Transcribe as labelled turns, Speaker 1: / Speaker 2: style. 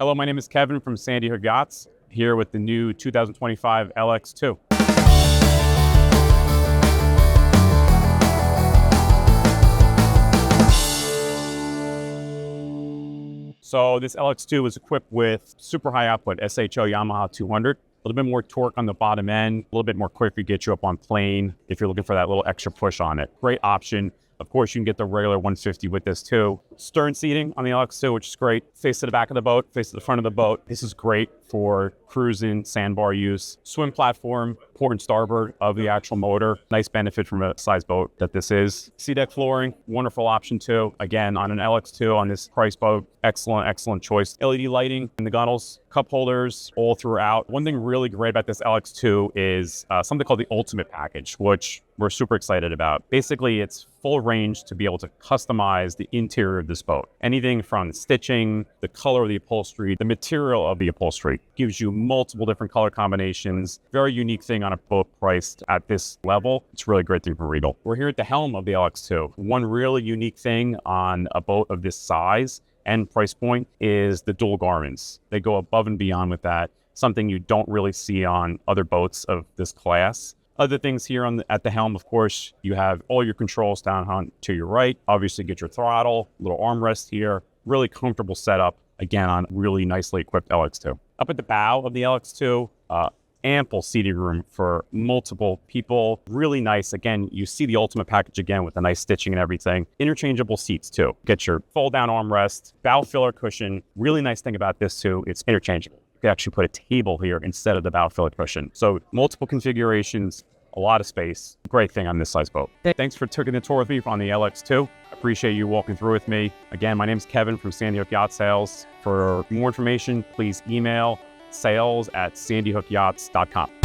Speaker 1: Hello, my name is Kevin from Sandy Hook Yachts, here with the new 2025 LX2. So this LX2 is equipped with super high output SHO Yamaha 200. A little bit more torque on the bottom end, a little bit more quick to get you up on plane if you're looking for that little extra push on it. Great option. Of course, you can get the regular 150 with this too. Stern seating on the LX2, which is great. Face to the back of the boat, face to the front of the boat. This is great for cruising, sandbar use. Swim platform, port and starboard of the actual motor. Nice benefit from a size boat that this is. Sea deck flooring, wonderful option too. Again, on an LX2 on this price boat, excellent choice. LED lighting in the gunnels, cup holders all throughout. One thing really great about this LX2 is something called the Ultimate Package, which we're super excited about. Basically, it's full range to be able to customize the interior of this boat. Anything from the stitching, the color of the upholstery, the material of the upholstery. Gives you multiple different color combinations. Very unique thing on a boat priced at this level. It's a really great thing for Regal. We're here at the helm of the LX2. One really unique thing on a boat of this size and price point is the dual garments. They go above and beyond with that. Something you don't really see on other boats of this class. Other things here at the helm, of course, you have all your controls down to your right. Obviously, get your throttle, little armrest here. Really comfortable setup, again, on really nicely equipped LX2. Up at the bow of the LX2, ample seating room for multiple people. Really nice. Again, you see the Ultimate Package again with the nice stitching and everything. Interchangeable seats too. Get your fold-down armrest, bow filler cushion. Really nice thing about this too, it's interchangeable. You actually put a table here instead of the bow filler cushion. So multiple configurations, a lot of space. Great thing on this size boat. Thanks for taking the tour with me on the LX2. Appreciate you walking through with me. Again, my name is Kevin from Sandy Hook Yacht Sales. For more information, please email sales@sandyhookyachts.com.